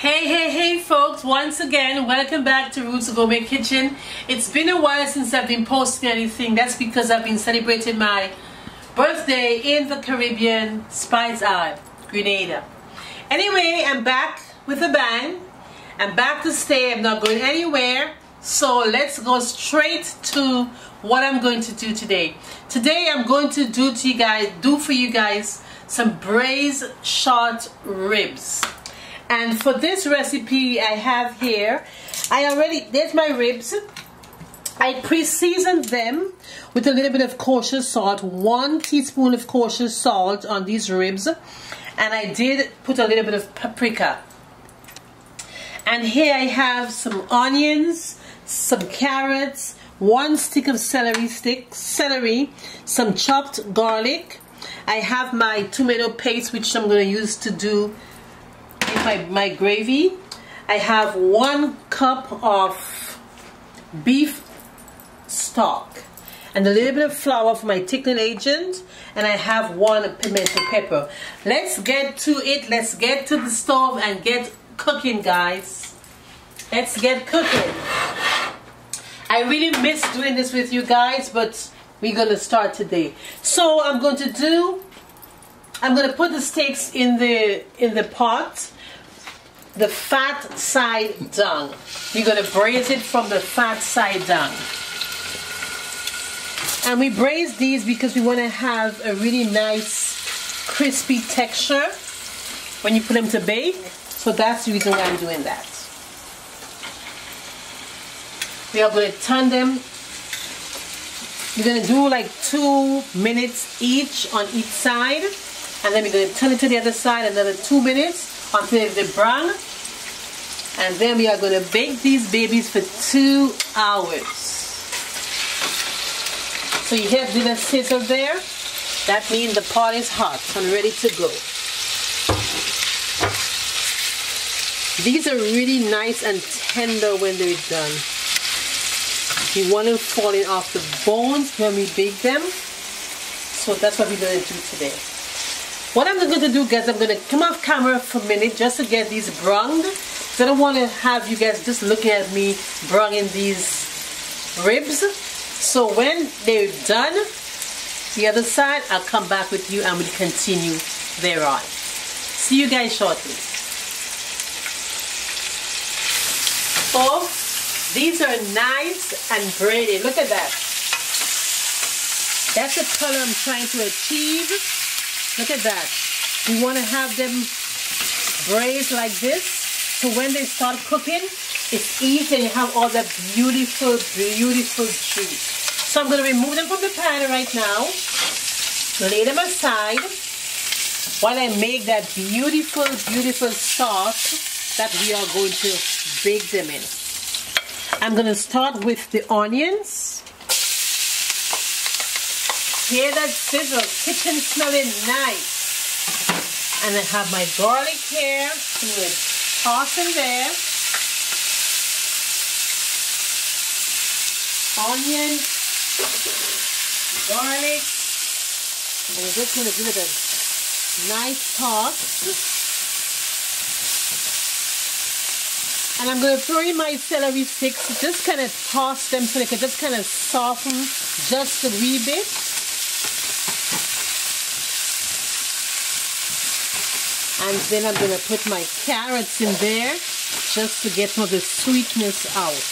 Hey folks, once again welcome back to Ruth's Gourmet Kitchen. It's been a while since I've been posting anything. That's because I've been celebrating my birthday in the Caribbean, Spice Isle, Grenada. Anyway, I'm back with a bang. I'm back to stay. I'm not going anywhere. So let's go straight to what I'm going to do today. Today I'm going to do for you guys some braised short ribs. And for this recipe I have here, there's my ribs. I pre-seasoned them with a little bit of kosher salt, 1 teaspoon of kosher salt on these ribs. And I did put a little bit of paprika. And here I have some onions, some carrots, 1 stick of celery, some chopped garlic. I have my tomato paste, which I'm going to use to do my gravy. I have 1 cup of beef stock and a little bit of flour for my thickening agent, and I have 1 pimento pepper. Let's get to it. Let's get to the stove and get cooking, guys. Let's get cooking. I really miss doing this with you guys, but we're gonna start today. So I'm gonna put the steaks in the pot, the fat side down. We're gonna braise it from the fat side down. And we braise these because we want to have a really nice crispy texture when you put them to bake. So that's the reason why I'm doing that. We are going to turn them. We're going to do like 2 minutes each on each side, and then we're going to turn it to the other side another 2 minutes until they're brown, and then we are going to bake these babies for 2 hours. So you hear the little sizzle there? That means the pot is hot and ready to go. These are really nice and tender when they're done. You want them falling off the bones when we bake them. So that's what we're going to do today. What I'm going to do, guys, I'm going to come off camera for a minute just to get these browned. So I don't want to have you guys just looking at me browning these ribs. So when they're done, the other side, I'll come back with you and we'll continue thereon. See you guys shortly. So these are nice and braided. Look at that. That's the color I'm trying to achieve. Look at that. We want to have them braised like this, so when they start cooking, it's easy and you have all that beautiful, beautiful juice. So I'm going to remove them from the pan right now, lay them aside while I make that beautiful, beautiful sauce that we are going to bake them in. I'm going to start with the onions. Hear that sizzle, kitchen smelling nice. And I have my garlic here. I'm going to toss in there. Onion, garlic, and I'm just going to give it a nice toss. And I'm going to throw in my celery sticks, just kind of toss them so they can just kind of soften just a wee bit. And then I'm going to put my carrots in there just to get some of the sweetness out.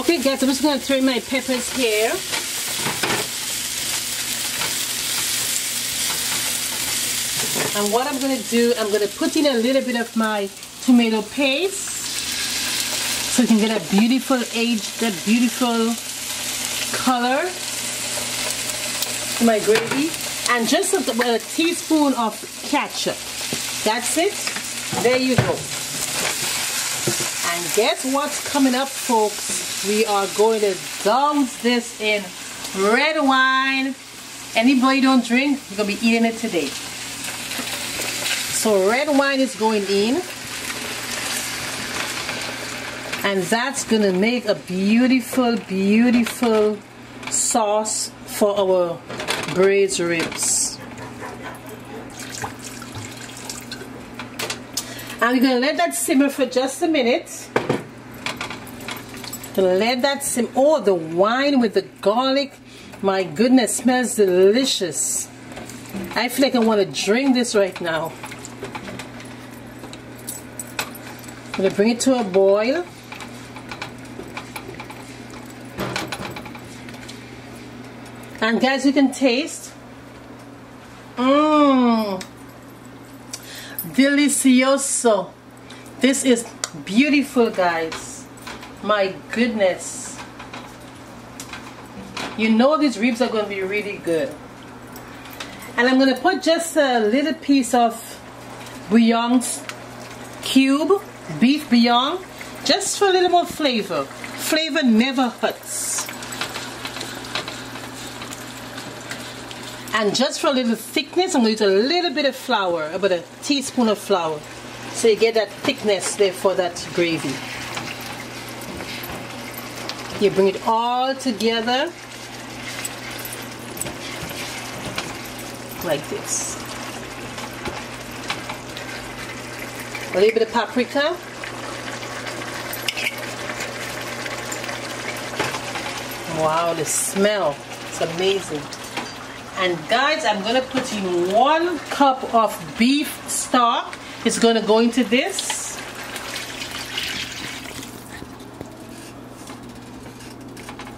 Okay guys, I'm just going to throw in my peppers here. And what I'm going to do, I'm going to put in a little bit of my tomato paste so you can get a beautiful that beautiful color to my gravy. And just a teaspoon of ketchup. That's it. There you go. And guess what's coming up, folks? We are going to douse this in red wine. Anybody don't drink, you're going to be eating it today. So red wine is going in, and that's going to make a beautiful, beautiful sauce for our braised ribs. And we're gonna let that simmer for just a minute. Gonna let that simmer. Oh, the wine with the garlic. My goodness, smells delicious. I feel like I want to drink this right now. I'm gonna bring it to a boil. And guys, you can taste. Mmm. Delicioso. This is beautiful, guys. My goodness. You know these ribs are going to be really good. And I'm going to put just a little piece of bouillon cube, beef bouillon, just for a little more flavor. Flavor never hurts. And just for a little thickness, I'm going to use a little bit of flour, about a teaspoon of flour. So you get that thickness there for that gravy. You bring it all together like this. A little bit of paprika. Wow, the smell, it's amazing. And guys, I'm going to put in 1 cup of beef stock. It's going to go into this.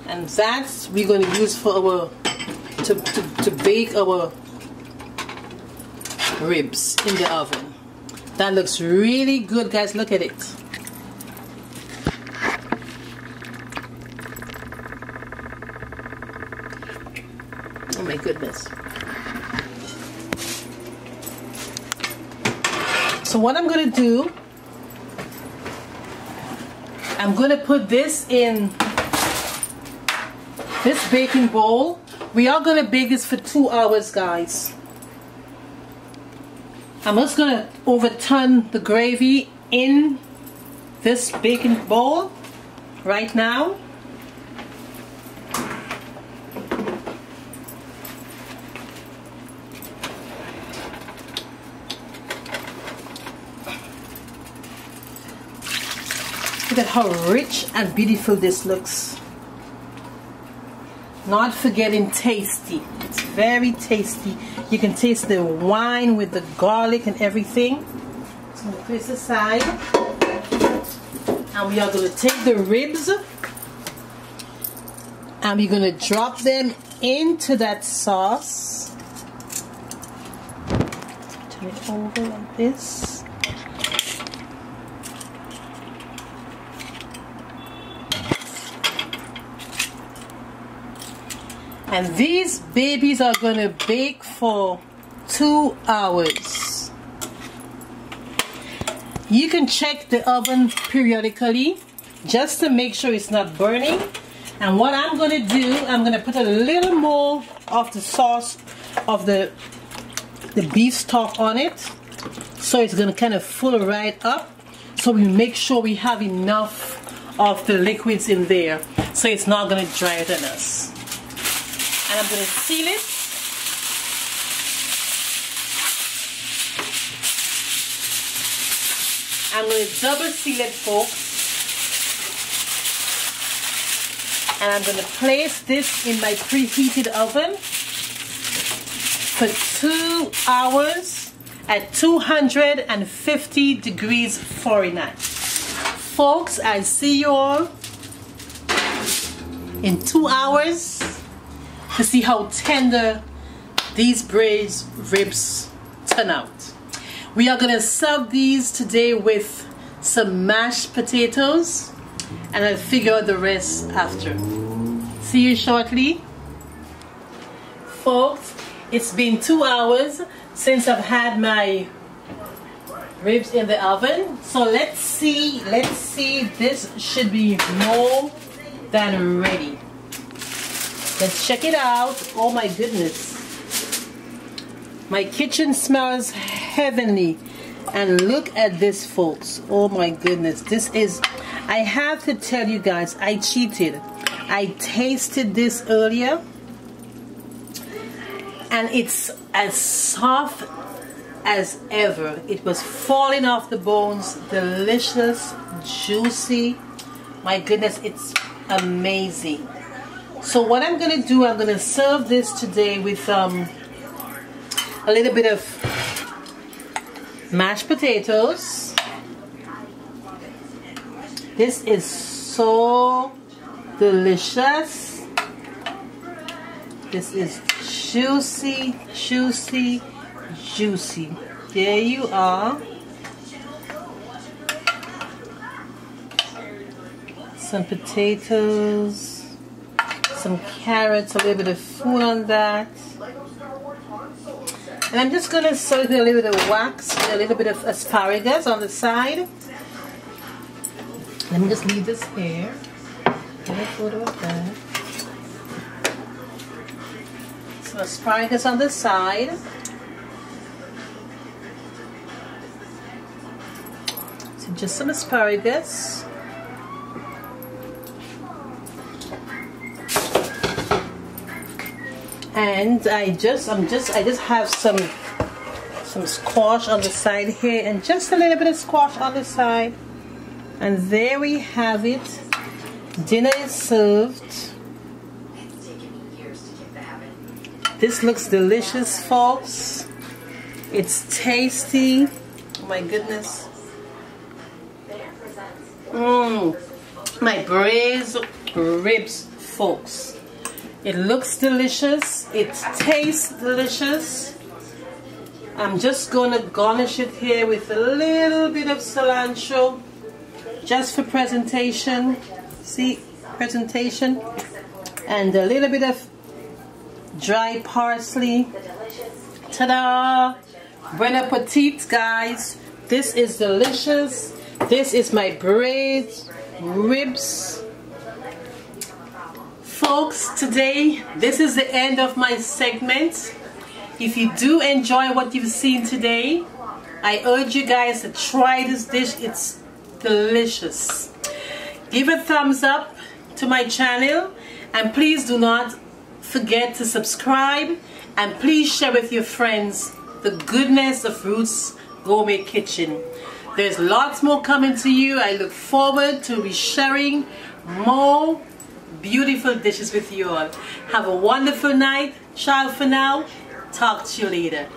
And that's we're going to use for our to bake our ribs in the oven. That looks really good, guys. Look at it. Oh my goodness. So what I'm going to do, I'm going to put this in this baking bowl. We are going to bake this for 2 hours, guys. I'm just going to overturn the gravy in this baking bowl right now. Look at how rich and beautiful this looks. Not forgetting tasty. It's very tasty. You can taste the wine with the garlic and everything. So I'm going to put this aside. And we are going to take the ribs and we're going to drop them into that sauce. Turn it over like this. And these babies are going to bake for 2 hours. You can check the oven periodically just to make sure it's not burning. And what I'm going to do, I'm going to put a little more of the sauce of the beef stock on it. So it's going to kind of fill right up. So we make sure we have enough of the liquids in there. So it's not going to dry it on us. And I'm going to seal it. I'm going to double seal it, folks. And I'm going to place this in my preheated oven for 2 hours at 250 degrees Fahrenheit. Folks, I'll see you all in 2 hours. To see how tender these braised ribs turn out. We are going to serve these today with some mashed potatoes, and I'll figure out the rest after. See you shortly. Folks, it's been 2 hours since I've had my ribs in the oven. So let's see, this should be more than ready. Let's check it out. Oh my goodness. My kitchen smells heavenly. And look at this, folks. Oh my goodness. This is, I have to tell you guys, I cheated. I tasted this earlier. And it's as soft as ever. It was falling off the bones, delicious, juicy. My goodness, it's amazing. So what I'm gonna do, I'm gonna serve this today with a little bit of mashed potatoes. This is so delicious. This is juicy, juicy, juicy. There you are. Some potatoes, some carrots, a little bit of food on that. And I'm just gonna serve with a little bit of wax, a little bit of asparagus on the side. Let me just leave this here. Get a photo of that. Some asparagus on the side. So just some asparagus. And I just have some squash on the side here, and just a little bit of squash on the side. And there we have it. Dinner is served. This looks delicious, folks. It's tasty. Oh my goodness. My braised ribs, folks. It looks delicious. It tastes delicious. I'm just gonna garnish it here with a little bit of cilantro, just for presentation. See, presentation. And a little bit of dry parsley. Ta-da! Bon appetit, guys. This is delicious. This is my braised ribs. Folks, today, this is the end of my segment. If you do enjoy what you've seen today, I urge you guys to try this dish. It's delicious. Give a thumbs up to my channel, and please do not forget to subscribe, and please share with your friends the goodness of Ruth's Gourmet Kitchen. There's lots more coming to you. I look forward to be sharing more beautiful dishes with you all. Have a wonderful night. Ciao for now. Talk to you later.